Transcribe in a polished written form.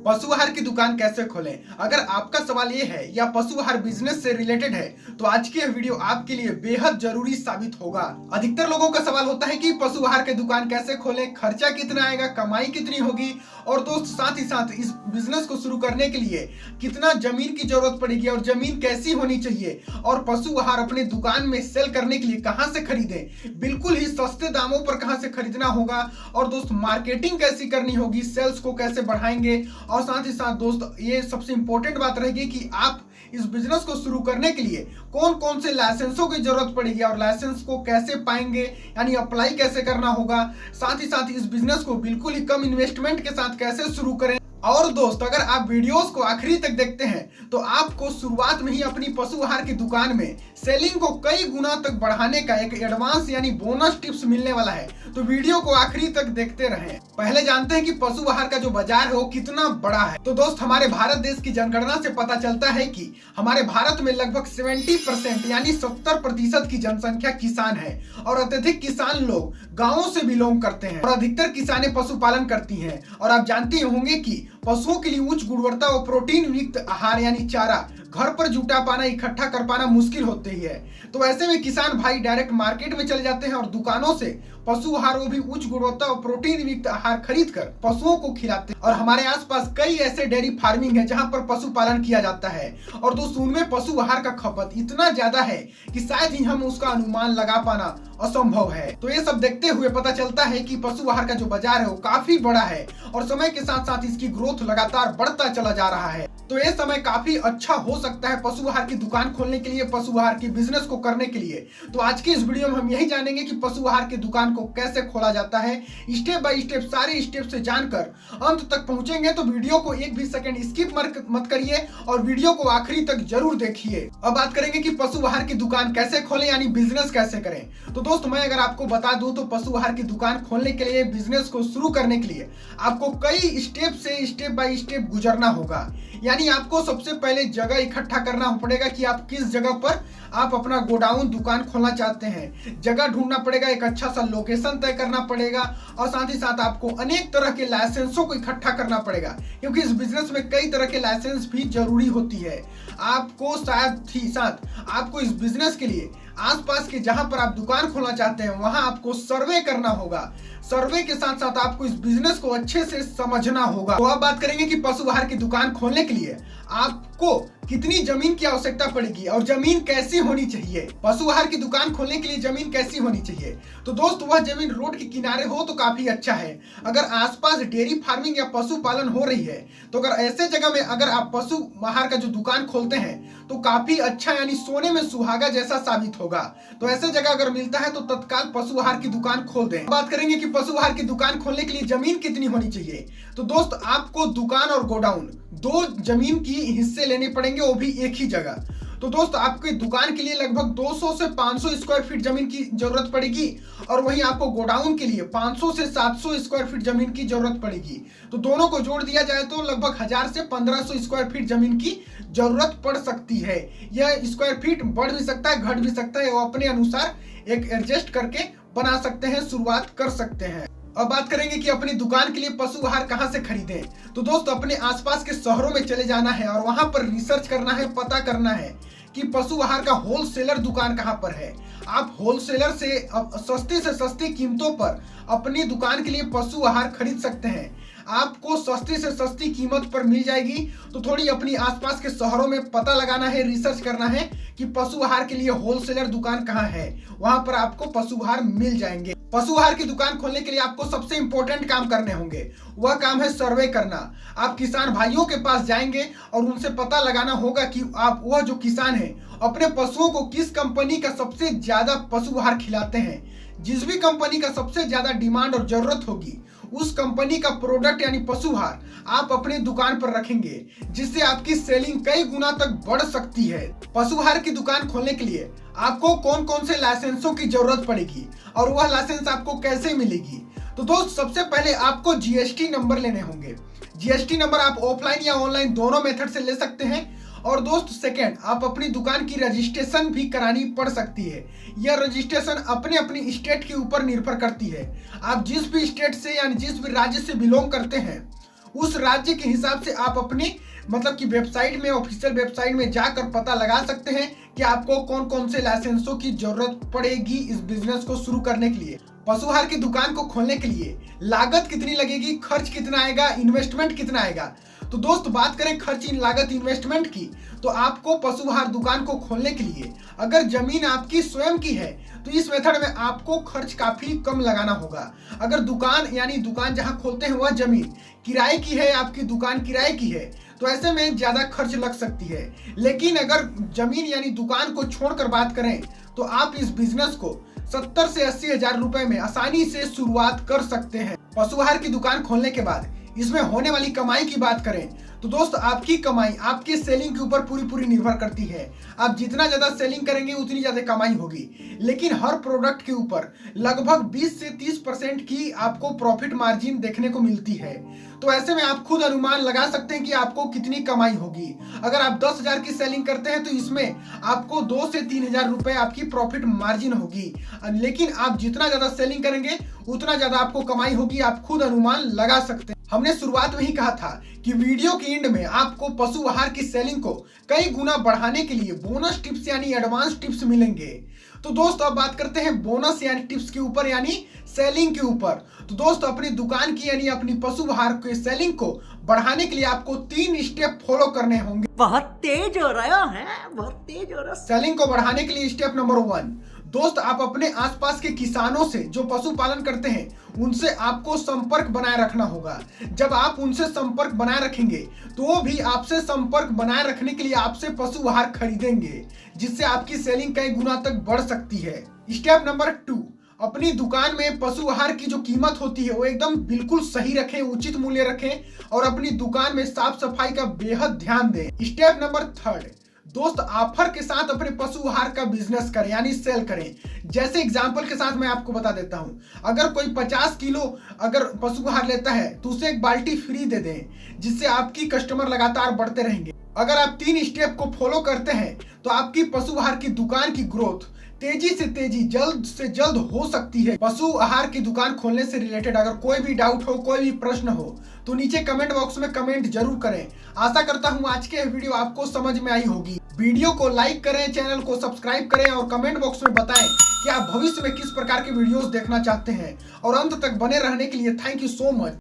पशु आहार की दुकान कैसे खोलें? अगर आपका सवाल ये है या पशु आहार बिजनेस से रिलेटेड है तो आज की यह वीडियो आपके लिए बेहद जरूरी साबित होगा। अधिकतर लोगों का सवाल होता है कि पशु आहार की दुकान कैसे खोलें, खर्चा कितना आएगा, कमाई कितनी होगी और दोस्त साथ ही साथ इस बिजनेस को शुरू करने के लिए कितना जमीन की जरूरत पड़ेगी और जमीन कैसी होनी चाहिए और पशु आहार अपने दुकान में सेल करने के लिए कहां से खरीदें, बिल्कुल ही सस्ते दामों पर कहां से खरीदना होगा और दोस्त मार्केटिंग कैसी करनी होगी, सेल्स को कैसे बढ़ाएंगे और साथ ही साथ दोस्त ये सबसे इंपॉर्टेंट बात रहेगी कि आप इस बिजनेस को शुरू करने के लिए कौन कौन से लाइसेंसों की जरूरत पड़ेगी और लाइसेंस को कैसे पाएंगे, यानी अप्लाई कैसे करना होगा। साथ ही साथ इस बिजनेस को बिल्कुल ही कम इन्वेस्टमेंट के साथ कैसे शुरू करें। और दोस्त अगर आप वीडियोस को आखिरी तक देखते हैं तो आपको शुरुआत में ही अपनी पशु आहार की दुकान में सेलिंग को कई गुना तक बढ़ाने का एक एडवांस यानी बोनस टिप्स मिलने वाला है, तो वीडियो को आखिरी तक देखते रहें। पहले जानते हैं कि पशु आहार का जो बाजार है वो कितना बड़ा है। तो दोस्त हमारे भारत देश की जनगणना से पता चलता है कि हमारे भारत में लगभग 70% यानी 70% की जनसंख्या किसान है और अत्यधिक किसान लोग गाँवों से बिलोंग करते हैं और अधिकतर किसानें पशुपालन करती हैं। और आप जानते होंगे कि पशुओं के लिए उच्च गुणवत्ता और प्रोटीन युक्त आहार यानी चारा घर पर जुटा पाना, इकट्ठा कर पाना मुश्किल होती है। तो ऐसे में किसान भाई डायरेक्ट मार्केट में चले जाते हैं और दुकानों से पशु आहार वो भी उच्च गुणवत्ता और प्रोटीन युक्त आहार खरीद कर पशुओं को खिलाते हैं। और हमारे आसपास कई ऐसे डेयरी फार्मिंग है जहां पर पशुपालन किया जाता है और दोस्तों उनमें पशु आहार का खपत इतना ज्यादा है कि शायद ही हम उसका अनुमान लगा पाना असंभव है। तो ये सब देखते हुए पता चलता है कि पशु आहार का जो बाजार है वो काफी बड़ा है और समय के साथ साथ इसकी ग्रोथ लगातार बढ़ता चला जा रहा है। तो ये समय काफी अच्छा हो सकता है पशु आहार की दुकान खोलने के लिए, पशु आहार की बिजनेस को करने के लिए। तो आज की इस वीडियो में हम यही जानेंगे कि पशु आहार की दुकान को कैसे खोला जाता है। स्टेप बाय स्टेप सारे स्टेप से जानकर अंत तक पहुंचेंगे, तो वीडियो को एक भी सेकंड स्किप मत करिए और वीडियो को आखिरी तक जरूर देखिए। अब बात करेंगे कि पशु आहार की दुकान कैसे खोलें यानी बिजनेस कैसे करें। तो दोस्त मैं अगर आपको बता दूं तो पशु आहार की दुकान खोलने के लिए, बिजनेस को शुरू करने के लिए आपको कई स्टेप से स्टेप बाय स्टेप गुजरना होगा। यानी आपको सबसे पहले जगह इकट्ठा करना पड़ेगा कि आप किस जगह पर आप अपना गोडाउन दुकान खोलना चाहते हैं। जगह ढूंढना पड़ेगा, एक अच्छा सा लोकेशन तय करना पड़ेगा और साथ ही साथ आपको अनेक तरह के लाइसेंसों को इकट्ठा करना पड़ेगा क्योंकि इस बिजनेस में कई तरह के लाइसेंस भी जरूरी होती है। आपको साथ ही साथ आपको इस बिजनेस के लिए आसपास के जहां पर आप दुकान खोलना चाहते हैं वहां आपको सर्वे करना होगा। सर्वे के साथ साथ आपको इस बिजनेस को अच्छे से समझना होगा। तो अब बात करेंगे कि पशु आहार की दुकान खोलने के लिए आपको कितनी जमीन की आवश्यकता पड़ेगी और जमीन कैसी होनी चाहिए। पशु आहार की दुकान खोलने के लिए जमीन कैसी होनी चाहिए, तो दोस्त वह जमीन रोड के किनारे हो तो काफी अच्छा है। अगर आसपास डेयरी फार्मिंग या पशु पालन हो रही है तो अगर ऐसे जगह में अगर आप पशु आहार का जो दुकान खोलते हैं तो काफी अच्छा यानी सोने में सुहागा जैसा साबित होगा। तो ऐसे जगह अगर मिलता है तो तत्काल पशु आहार की दुकान खोल दें। बात करेंगे कि पशु आहार की दुकान खोलने के लिए जमीन कितनी होनी चाहिए। तो दोस्त आपको दुकान और गोडाउन दो जमीन की हिस्से लेने पड़ेंगे, वो भी एक ही जगह। तो दोस्त आपकी दुकान के लिए लगभग 200 से 500 स्क्वायर फीट जमीन की जरूरत पड़ेगी और वहीं आपको गोडाउन के लिए 500 से 700 स्क्वायर फीट जमीन की जरूरत पड़ेगी। तो दोनों को जोड़ दिया जाए तो लगभग 1000 से 1500 स्क्वायर फीट जमीन की जरूरत पड़ सकती है। यह स्क्वायर फीट बढ़ भी सकता है, घट भी सकता है, वो अपने अनुसार एक एडजस्ट करके बना सकते हैं, शुरुआत कर सकते हैं। अब बात करेंगे कि अपनी दुकान के लिए पशु आहार कहां से खरीदें। तो दोस्त अपने आसपास के शहरों में चले जाना है और वहां पर रिसर्च करना है, पता करना है कि पशु आहार का होलसेलर दुकान कहां पर है। आप होलसेलर से सस्ती से सस्ती कीमतों पर अपनी दुकान के लिए पशु आहार खरीद सकते हैं। आपको सस्ती से सस्ती कीमत पर मिल जाएगी। तो थोड़ी अपनी आसपास के शहरों में पता लगाना है, रिसर्च करना है कि पशु आहार के लिए होलसेलर दुकान कहां है, वहां पर आपको पशु आहार मिल जाएंगे। पशु आहार की दुकान खोलने के लिए आपको सबसे इंपॉर्टेंट काम करने होंगे, वह काम है सर्वे करना। आप किसान भाइयों के पास जाएंगे और उनसे पता लगाना होगा कि आप वह जो किसान है अपने पशुओं को किस कंपनी का सबसे ज्यादा पशु आहार खिलाते हैं। जिस भी कंपनी का सबसे ज्यादा डिमांड और जरूरत होगी उस कंपनी का प्रोडक्ट यानी पशु आहार आप अपनी दुकान पर रखेंगे, जिससे आपकी सेलिंग कई गुना तक बढ़ सकती है। पशु आहार की दुकान खोलने के लिए आपको कौन कौन से लाइसेंसों की जरूरत पड़ेगी और वह लाइसेंस आपको कैसे मिलेगी। तो दोस्त सबसे पहले आपको जीएसटी नंबर लेने होंगे। जीएसटी नंबर आप ऑफलाइन या ऑनलाइन दोनों मेथड से ले सकते हैं। और दोस्त सेकंड, आप अपनी दुकान की रजिस्ट्रेशन भी करानी पड़ सकती है। यह रजिस्ट्रेशन अपने अपनी स्टेट के ऊपर निर्भर करती है। आप जिस भी स्टेट से यानी जिस भी राज्य से बिलोंग करते हैं उस राज्य के हिसाब से आप अपनी मतलब कि वेबसाइट में, ऑफिशियल वेबसाइट में जाकर पता लगा सकते हैं कि आपको कौन कौन से लाइसेंसों की जरूरत पड़ेगी इस बिजनेस को शुरू करने के लिए। पशु आहार की दुकान को खोलने के लिए लागत कितनी लगेगी, खर्च कितना आएगा, इन्वेस्टमेंट कितना आएगा। तो दोस्त बात करें खर्च, लागत, इन्वेस्टमेंट की, तो आपको पशु आहार दुकान को खोलने के लिए अगर जमीन आपकी स्वयं की है तो इस मेथड में आपको खर्च काफी कम लगाना होगा। अगर दुकान यानी दुकान जहां खोलते हैं वह जमीन किराए की है, आपकी दुकान किराए की है, तो ऐसे में ज्यादा खर्च लग सकती है। लेकिन अगर जमीन यानी दुकान को छोड़कर बात करें तो आप इस बिजनेस को 70 से 80 हजार रुपए में आसानी से शुरुआत कर सकते हैं। पशु आहार की दुकान खोलने के बाद इसमें होने वाली कमाई की बात करें तो दोस्त आपकी कमाई आपके सेलिंग के ऊपर पूरी निर्भर करती है। आप जितना ज्यादा सेलिंग करेंगे उतनी ज्यादा कमाई होगी, लेकिन हर प्रोडक्ट के ऊपर लगभग 20 से 30% की आपको प्रॉफिट मार्जिन देखने को मिलती है। तो ऐसे में आप खुद अनुमान लगा सकते हैं कि आपको कितनी कमाई होगी। अगर आप 10,000 की सेलिंग करते हैं तो इसमें आपको 2 से 3 हजार रुपए आपकी प्रॉफिट मार्जिन होगी, लेकिन आप जितना ज्यादा सेलिंग करेंगे उतना ज्यादा आपको कमाई होगी। आप खुद अनुमान लगा सकते हैं। हमने शुरुआत में ही कहा था कि वीडियो के एंड में आपको पशु आहार की सेलिंग को कई गुना बढ़ाने के लिए बोनस टिप्स यानी एडवांस टिप्स मिलेंगे। तो दोस्त अब बात करते हैं बोनस यानी टिप्स के ऊपर यानी सेलिंग के ऊपर। तो दोस्त अपनी दुकान की यानी अपनी पशु आहार के सेलिंग को बढ़ाने के लिए आपको 3 स्टेप फॉलो करने होंगे। बहुत तेज हो रहा है, बहुत तेज हो रहा है। सेलिंग को बढ़ाने के लिए स्टेप नंबर 1, दोस्त आप अपने आसपास के किसानों से जो पशुपालन करते हैं उनसे आपको संपर्क बनाए रखना होगा। जब आप उनसे संपर्क बनाए रखेंगे तो वो भी आपसे संपर्क बनाए रखने के लिए आपसे पशु आहार खरीदेंगे, जिससे आपकी सेलिंग कई गुना तक बढ़ सकती है। स्टेप नंबर 2, अपनी दुकान में पशु आहार की जो कीमत होती है वो एकदम बिल्कुल सही रखें, उचित मूल्य रखें और अपनी दुकान में साफ सफाई का बेहद ध्यान दें। स्टेप नंबर 3, दोस्त ऑफर के साथ अपने पशु आहार का बिजनेस करें यानी सेल करें। जैसे एग्जांपल के साथ मैं आपको बता देता हूं, अगर कोई 50 किलो अगर पशु आहार लेता है तो उसे एक बाल्टी फ्री दे दें, जिससे आपकी कस्टमर लगातार बढ़ते रहेंगे। अगर आप 3 स्टेप को फॉलो करते हैं तो आपकी पशु आहार की दुकान की ग्रोथ तेजी से तेजी, जल्द से जल्द हो सकती है। पशु आहार की दुकान खोलने से रिलेटेड अगर कोई भी डाउट हो, कोई भी प्रश्न हो तो नीचे कमेंट बॉक्स में कमेंट जरूर करें। आशा करता हूं आज के वीडियो आपको समझ में आई होगी। वीडियो को लाइक करें, चैनल को सब्सक्राइब करें और कमेंट बॉक्स में बताएं कि आप भविष्य में किस प्रकार के वीडियोस देखना चाहते हैं। और अंत तक बने रहने के लिए थैंक यू सो मच।